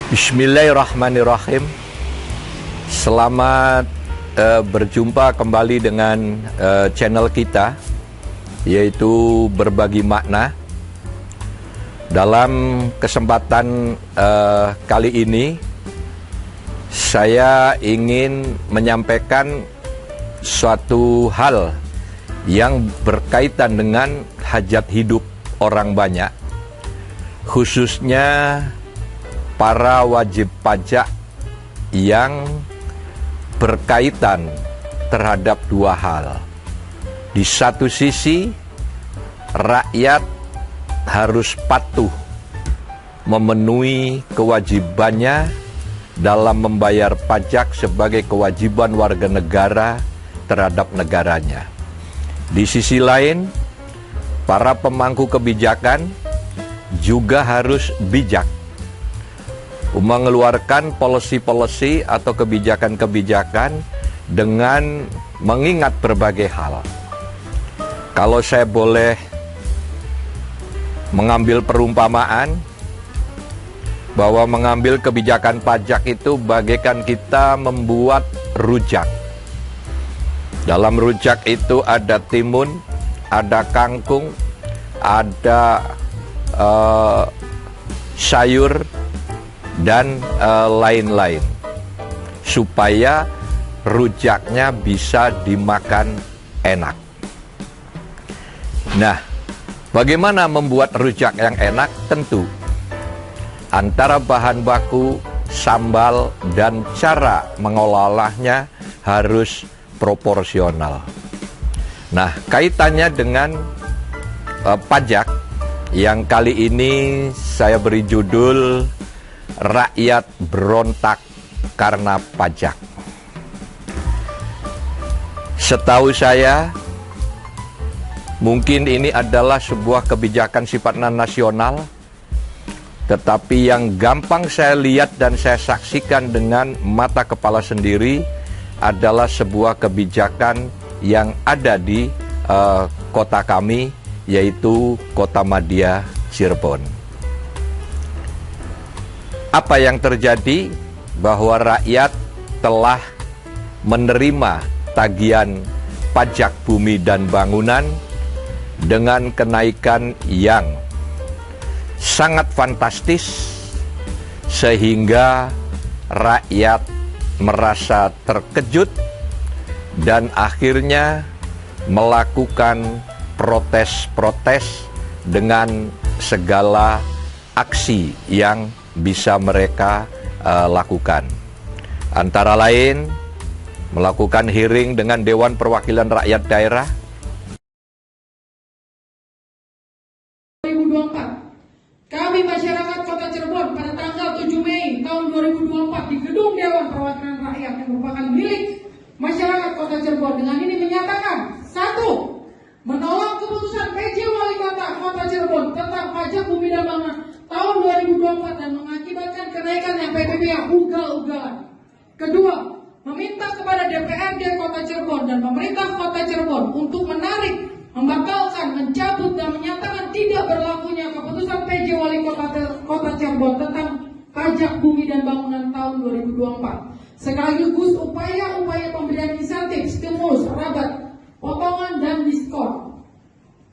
Bismillahirrahmanirrahim. Selamat berjumpa kembali dengan channel kita, yaitu Berbagi Makna. Dalam kesempatan kali ini, saya ingin menyampaikan suatu hal yang berkaitan dengan hajat hidup orang banyak, khususnya para wajib pajak yang berkaitan terhadap dua hal. Di satu sisi, rakyat harus patuh memenuhi kewajibannya dalam membayar pajak sebagai kewajiban warga negara terhadap negaranya. Di sisi lain, para pemangku kebijakan juga harus bijak mengeluarkan policy-policy atau kebijakan-kebijakan dengan mengingat berbagai hal. Kalau saya boleh mengambil perumpamaan, bahwa mengambil kebijakan pajak itu bagaikan kita membuat rujak. Dalam rujak itu ada timun, ada kangkung, ada sayur, dan lain-lain, supaya rujaknya bisa dimakan enak. Nah, bagaimana membuat rujak yang enak? Tentu antara bahan baku, sambal, dan cara mengolahnya harus proporsional. Nah, kaitannya dengan pajak yang kali ini saya beri judul Rakyat Berontak Karena Pajak. Setahu saya, mungkin ini adalah sebuah kebijakan sifatnya nasional, tetapi yang gampang saya lihat dan saya saksikan dengan mata kepala sendiri adalah sebuah kebijakan yang ada di kota kami, yaitu Kota Madya, Cirebon. Apa yang terjadi? Bahwa rakyat telah menerima tagihan pajak bumi dan bangunan dengan kenaikan yang sangat fantastis, sehingga rakyat merasa terkejut dan akhirnya melakukan protes-protes dengan segala aksi yang bisa mereka lakukan. Antara lain, melakukan hearing dengan Dewan Perwakilan Rakyat Daerah. 2024, kami masyarakat Kota Cirebon pada tanggal 7 Mei tahun 2024 di Gedung Dewan Perwakilan Rakyat yang merupakan milik masyarakat Kota Cirebon dengan ini menyatakan: 1. Menolak keputusan PJ Wali Kota Cirebon tentang pajak bumi dan bangunan tahun 2024 dan mengakibatkan kenaikan yang PBB yang ugal-ugalan. Kedua, meminta kepada DPRD Kota Cirebon dan pemerintah Kota Cirebon untuk menarik, membatalkan, mencabut, dan menyatakan tidak berlakunya keputusan PJ Wali Kota Cirebon tentang pajak bumi dan bangunan tahun 2024. Sekaligus upaya-upaya pemberian insentif, stimulus, rabat, potongan, dan diskon.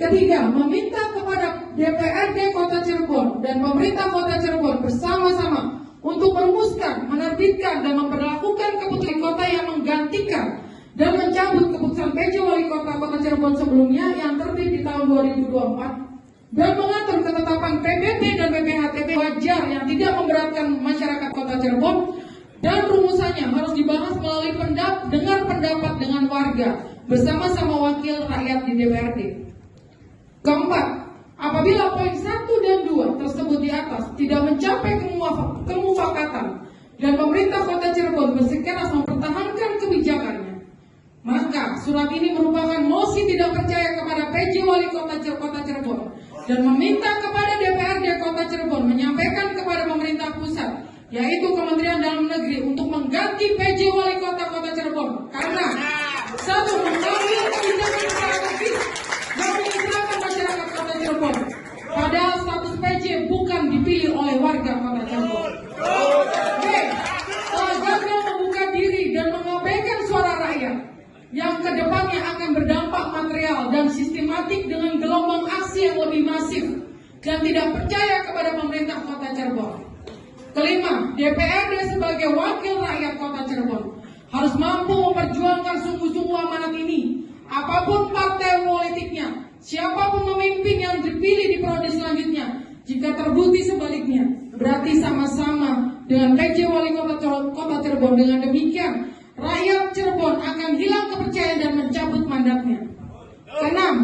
Ketiga, meminta kepada DPRD Kota Cirebon dan pemerintah Kota Cirebon bersama-sama untuk merumuskan, menerbitkan, dan memperlakukan keputusan kota yang menggantikan dan mencabut keputusan PJ Wali Kota Cirebon sebelumnya yang terbit di tahun 2024 dan mengatur ketetapan PBB dan PPHTB wajar yang tidak memberatkan masyarakat Kota Cirebon, dan rumusannya harus dibahas melalui dengar pendapat dengan warga bersama-sama wakil rakyat di DPRD. Keempat, apabila poin 1 dan 2 tersebut di atas tidak mencapai kemufakatan dan pemerintah Kota Cirebon bersikeras mempertahankan kebijakannya, maka surat ini merupakan mosi tidak percaya kepada PJ Wali Kota Cirebon dan meminta kepada DPRD Kota Cirebon menyampaikan kepada pemerintah pusat, yaitu Kementerian Dalam Negeri, untuk mengganti PJ Wali Kota Cirebon karena 1. Mengambil kebijakan secara tegas dan menyesalkan masyarakat Kota Cirebon, padahal status PJ bukan dipilih oleh warga Kota Cirebon. kedepannya akan berdampak material dan sistematik dengan gelombang aksi yang lebih masif dan tidak percaya kepada pemerintah Kota Cirebon. Kelima, DPRD sebagai wakil rakyat Kota Cirebon harus mampu memperjuangkan sungguh-sungguh amanat ini. Apapun partai politiknya, siapapun pemimpin yang dipilih di periode selanjutnya, jika terbukti sebaliknya, berarti sama-sama dengan PJ Wali Kota Cirebon. Dengan demikian, rakyat Cirebon akan hilang kepercayaan dan mencabut mandatnya. Keenam,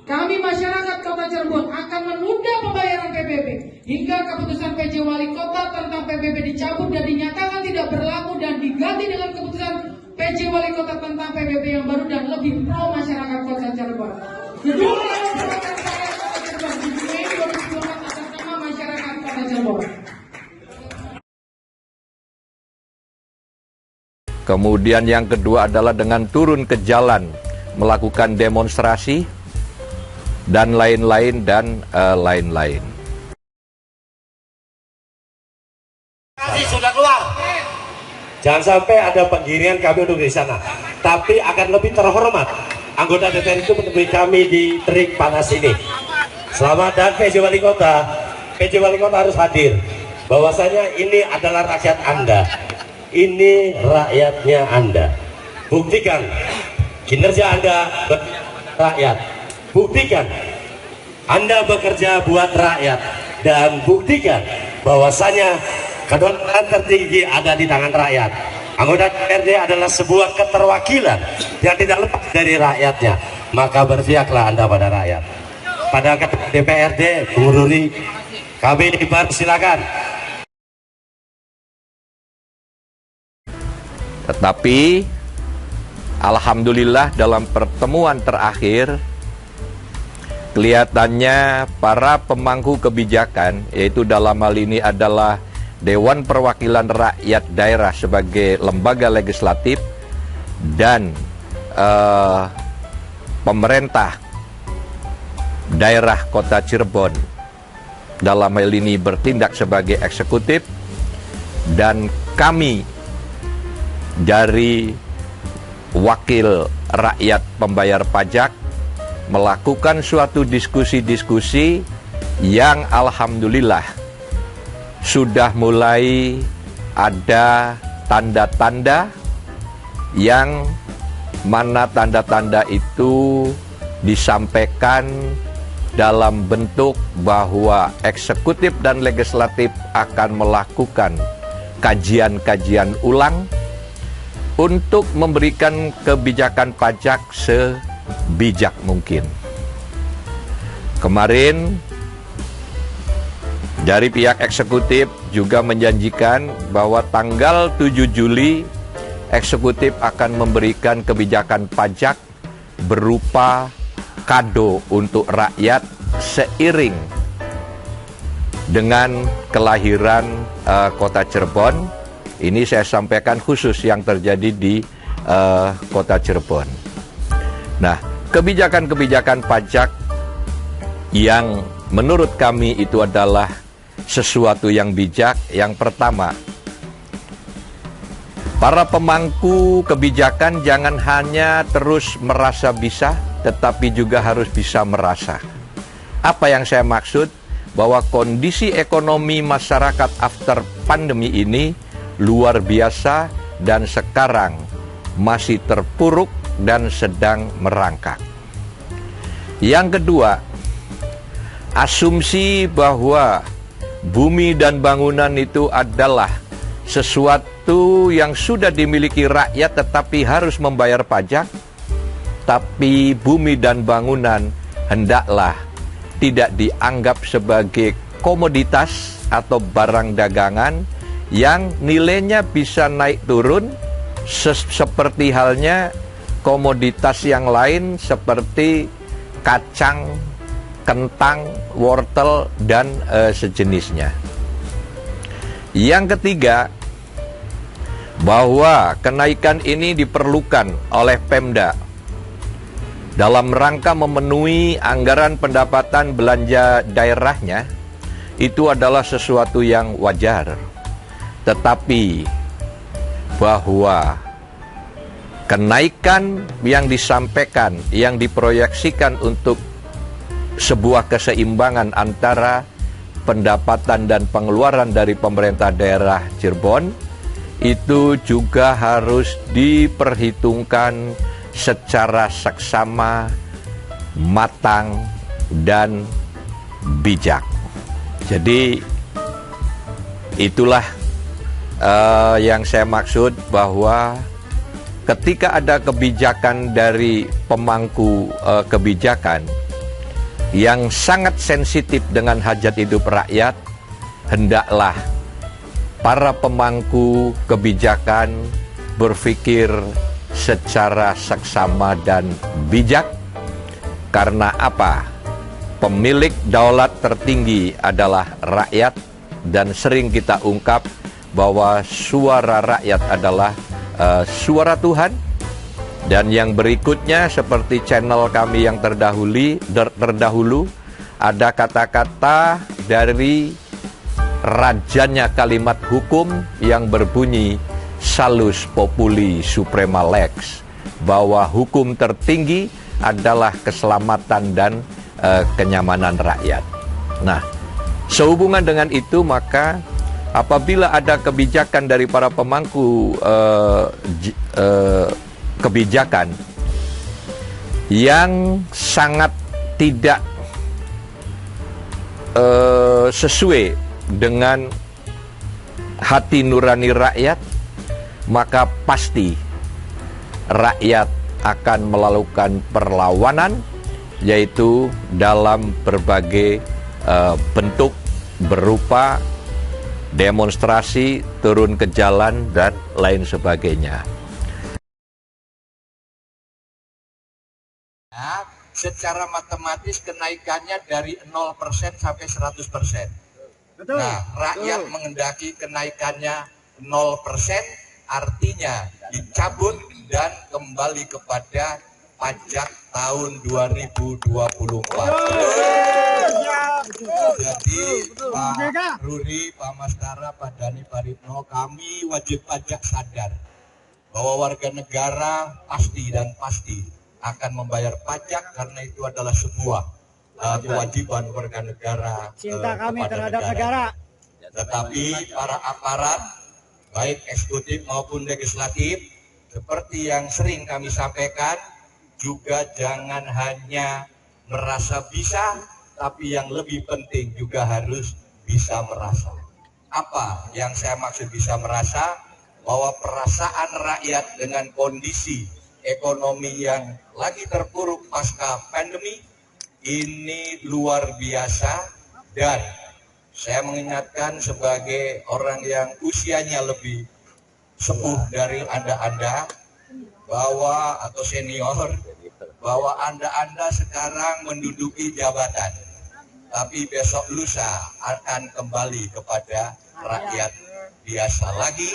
kami masyarakat Kota Cirebon akan menunda pembayaran PBB hingga keputusan PJ Wali Kota tentang PBB dicabut dan dinyatakan tidak berlaku dan diganti dengan keputusan PJ Wali Kota tentang PBB yang baru dan lebih pro masyarakat Kota Cirebon. Gedung Dewan Perwakilan Rakyat Kota Cirebon 7 Mei 2024 atas nama masyarakat Kota Cirebon. Kemudian yang kedua adalah dengan turun ke jalan, melakukan demonstrasi, dan lain-lain. Sudah keluar. Jangan sampai ada penggiringan kami untuk di sana. Tapi akan lebih terhormat anggota DPR itu menemui kami di terik panas ini. Selamat, dan PJ Wali Kota. PJ Wali Kota harus hadir. Bahwasanya ini adalah rakyat Anda. Ini rakyatnya Anda. Buktikan kinerja Anda rakyat. Buktikan Anda bekerja buat rakyat, dan buktikan bahwasanya kedaulatan tertinggi ada di tangan rakyat. Anggota DPRD adalah sebuah keterwakilan yang tidak lepas dari rakyatnya. Maka berpihaklah Anda pada rakyat. Pada Ketua DPRD, Bung Ruri, kami dipersilakan. Tetapi alhamdulillah dalam pertemuan terakhir kelihatannya para pemangku kebijakan, yaitu dalam hal ini adalah Dewan Perwakilan Rakyat Daerah sebagai lembaga legislatif dan pemerintah daerah Kota Cirebon dalam hal ini bertindak sebagai eksekutif, dan kami dari wakil rakyat pembayar pajak melakukan suatu diskusi-diskusi yang alhamdulillah sudah mulai ada tanda-tanda, yang mana tanda-tanda itu disampaikan dalam bentuk bahwa eksekutif dan legislatif akan melakukan kajian-kajian ulang untuk memberikan kebijakan pajak sebijak mungkin. Kemarin dari pihak eksekutif juga menjanjikan bahwa tanggal 7 Juli eksekutif akan memberikan kebijakan pajak berupa kado untuk rakyat seiring dengan kelahiran Kota Cirebon. Ini saya sampaikan khusus yang terjadi di Kota Cirebon. Nah, kebijakan-kebijakan pajak yang menurut kami itu adalah sesuatu yang bijak. Yang pertama, para pemangku kebijakan jangan hanya terus merasa bisa, tetapi juga harus bisa merasa. Apa yang saya maksud? Bahwa kondisi ekonomi masyarakat after pandemi ini luar biasa dan sekarang masih terpuruk dan sedang merangkak. Yang kedua, asumsi bahwa bumi dan bangunan itu adalah sesuatu yang sudah dimiliki rakyat tetapi harus membayar pajak, tapi bumi dan bangunan hendaklah tidak dianggap sebagai komoditas atau barang dagangan yang nilainya bisa naik turun seperti halnya komoditas yang lain seperti kacang, kentang, wortel, dan sejenisnya. Yang ketiga, bahwa kenaikan ini diperlukan oleh Pemda dalam rangka memenuhi anggaran pendapatan belanja daerahnya. Itu adalah sesuatu yang wajar. Tetapi bahwa kenaikan yang disampaikan, yang diproyeksikan untuk sebuah keseimbangan antara pendapatan dan pengeluaran dari pemerintah daerah Cirebon itu juga harus diperhitungkan secara seksama, matang, dan bijak. Jadi itulah yang saya maksud, bahwa ketika ada kebijakan dari pemangku kebijakan yang sangat sensitif dengan hajat hidup rakyat, hendaklah para pemangku kebijakan berpikir secara seksama dan bijak. Karena apa? Pemilik daulat tertinggi adalah rakyat, dan sering kita ungkap bahwa suara rakyat adalah suara Tuhan. Dan yang berikutnya, seperti channel kami yang terdahulu, ada kata-kata dari rajanya kalimat hukum yang berbunyi salus populi suprema lex, bahwa hukum tertinggi adalah keselamatan dan kenyamanan rakyat. Nah, sehubungan dengan itu, maka apabila ada kebijakan dari para pemangku kebijakan yang sangat tidak sesuai dengan hati nurani rakyat, maka pasti rakyat akan melakukan perlawanan, yaitu dalam berbagai bentuk, berupa demonstrasi, turun ke jalan, dan lain sebagainya. Secara matematis kenaikannya dari 0% sampai 100%. Betul. Nah, rakyat menghendaki kenaikannya 0%, artinya dicabut dan kembali kepada pajak tahun 2024. Jadi Pak Ruri, Pak Mastara, Pak Dhani, Pak Ritno, kami wajib pajak sadar bahwa warga negara pasti akan membayar pajak, karena itu adalah sebuah kewajiban warga negara. Cinta kami terhadap negara. Tetapi para aparat, baik eksekutif maupun legislatif, seperti yang sering kami sampaikan, juga jangan hanya merasa bisa, tapi yang lebih penting juga harus bisa merasa. Apa yang saya maksud bisa merasa? Bahwa perasaan rakyat dengan kondisi ekonomi yang lagi terpuruk pasca pandemi ini luar biasa, dan saya mengingatkan sebagai orang yang usianya lebih sepuh dari Anda bahwa, atau senior, bahwa Anda sekarang menduduki jabatan, tapi besok lusa akan kembali kepada rakyat biasa lagi,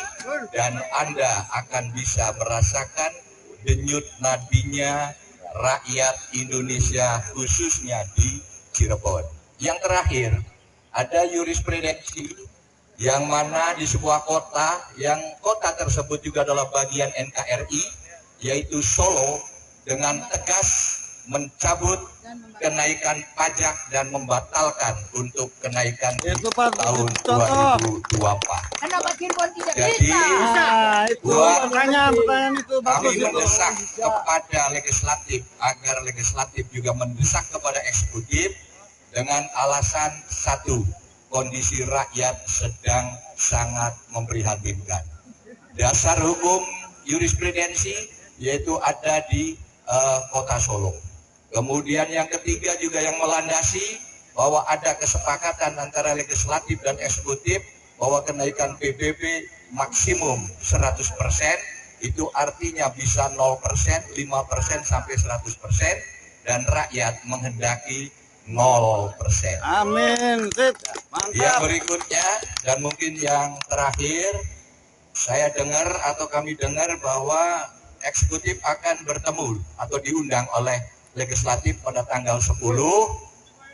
dan Anda akan bisa merasakan denyut nadinya rakyat Indonesia, khususnya di Cirebon. Yang terakhir, ada jurisprudensi yang mana di sebuah kota, yang kota tersebut juga adalah bagian NKRI, yaitu Solo, dengan tegas mencabut kenaikan pajak dan membatalkan untuk kenaikan di tahun 2024. Kenapa Cirebon tidak Jadi, pertanyaan itu kami mendesak kepada legislatif agar legislatif juga mendesak kepada eksekutif dengan alasan satu, kondisi rakyat sedang sangat memprihatinkan. Dasar hukum jurisprudensi yaitu ada di Kota Solo. Kemudian yang ketiga juga yang melandasi bahwa ada kesepakatan antara legislatif dan eksekutif bahwa kenaikan PBB maksimum 100%, itu artinya bisa 0%, 5% sampai 100%, dan rakyat menghendaki 0%. Amin. Mantap. Yang berikutnya dan mungkin yang terakhir, saya dengar atau kami dengar bahwa eksekutif akan bertemu atau diundang oleh legislatif pada tanggal 10,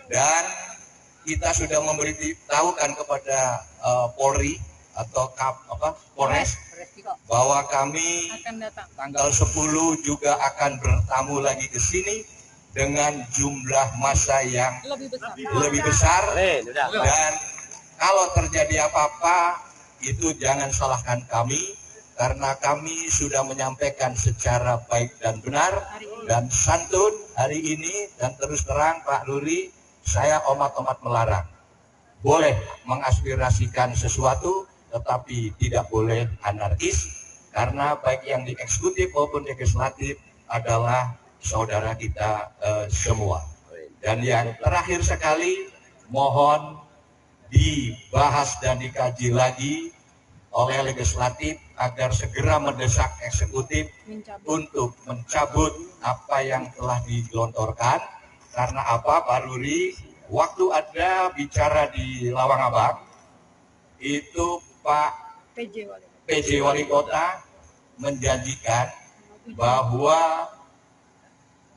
dan kita sudah memberitahukan kepada Polri atau Polres bahwa kami tanggal 10 juga akan bertamu lagi ke sini dengan jumlah massa yang lebih besar, dan kalau terjadi apa-apa itu jangan salahkan kami, karena kami sudah menyampaikan secara baik dan benar dan santun hari ini, dan terus terang Pak Luri, saya amat melarang. Boleh mengaspirasikan sesuatu, tetapi tidak boleh anarkis, karena baik yang di eksekutif maupun legislatif adalah saudara kita semua. Dan yang terakhir sekali, mohon dibahas dan dikaji lagi oleh legislatif agar segera mendesak eksekutif untuk mencabut apa yang telah digelontorkan. Karena apa, Pak Luri? Waktu ada bicara di Lawang Abang, itu Pak PJ Wali Kota menjanjikan bahwa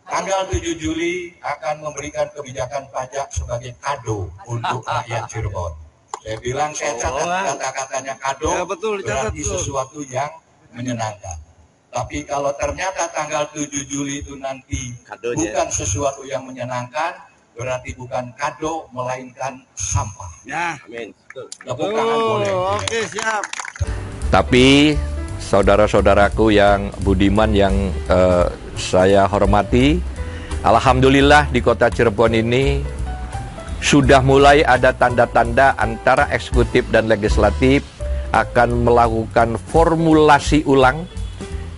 tanggal 7 Juli akan memberikan kebijakan pajak sebagai kado untuk rakyat Cirebon. Saya bilang, saya catat kata-katanya kado, ya, betul, berarti sesuatu yang menyenangkan. Tapi kalau ternyata tanggal 7 Juli itu nanti bukan sesuatu yang menyenangkan, berarti bukan kado, melainkan sampah. Ya, amin. Tepuk tangan boleh. Oke, siap. Tapi saudara-saudaraku yang budiman yang saya hormati, alhamdulillah di kota Cirebon ini sudah mulai ada tanda-tanda antara eksekutif dan legislatif akan melakukan formulasi ulang,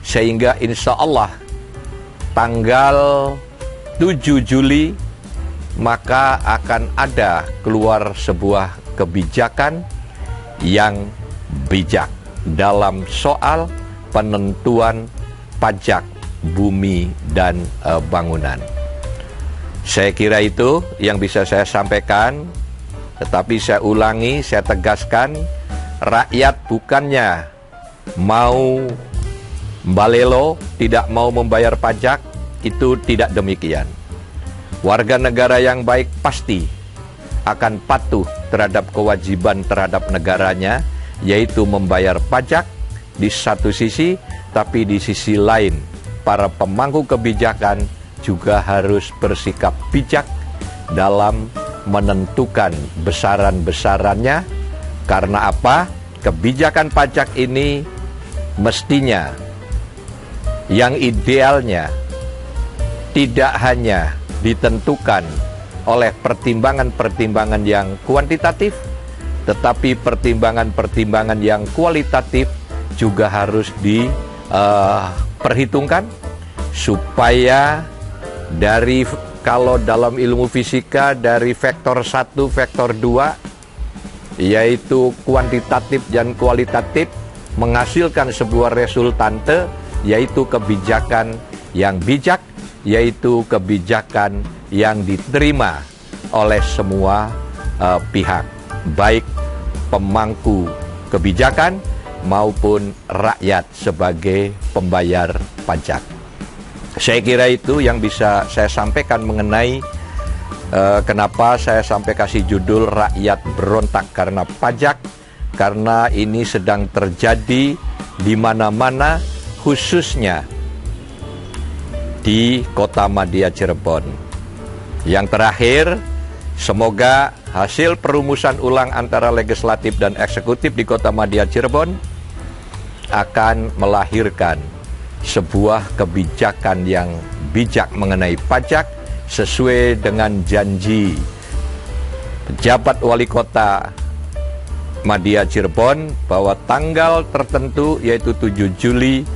sehingga insya Allah tanggal 7 Juli maka akan ada keluar sebuah kebijakan yang bijak dalam soal penentuan pajak bumi dan bangunan. Saya kira itu yang bisa saya sampaikan, tetapi saya ulangi, saya tegaskan, rakyat bukannya mau balelo, tidak mau membayar pajak, itu tidak demikian. Warga negara yang baik pasti akan patuh terhadap kewajiban terhadap negaranya, yaitu membayar pajak di satu sisi, tapi di sisi lain para pemangku kebijakan juga harus bersikap bijak dalam menentukan besaran-besarannya. Karena apa? Kebijakan pajak ini mestinya yang idealnya tidak hanya ditentukan oleh pertimbangan-pertimbangan yang kuantitatif, tetapi pertimbangan-pertimbangan yang kualitatif juga harus diperhitungkan, supaya dari, kalau dalam ilmu fisika, dari vektor 1, vektor 2, yaitu kuantitatif dan kualitatif, menghasilkan sebuah resultante, yaitu kebijakan yang bijak, yaitu kebijakan yang diterima oleh semua pihak, baik pemangku kebijakan maupun rakyat sebagai pembayar pajak. Saya kira itu yang bisa saya sampaikan mengenai kenapa saya sampai kasih judul Rakyat Berontak Karena Pajak, karena ini sedang terjadi di mana-mana, khususnya di Kota Madya Cirebon. Yang terakhir, semoga hasil perumusan ulang antara legislatif dan eksekutif di Kota Madya Cirebon akan melahirkan sebuah kebijakan yang bijak mengenai pajak, sesuai dengan janji pejabat wali kota Madya Cirebon bahwa tanggal tertentu, yaitu 7 Juli,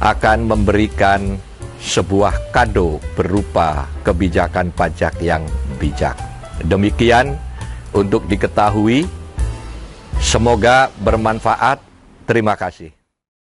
akan memberikan sebuah kado berupa kebijakan pajak yang bijak. Demikian untuk diketahui, semoga bermanfaat. Terima kasih.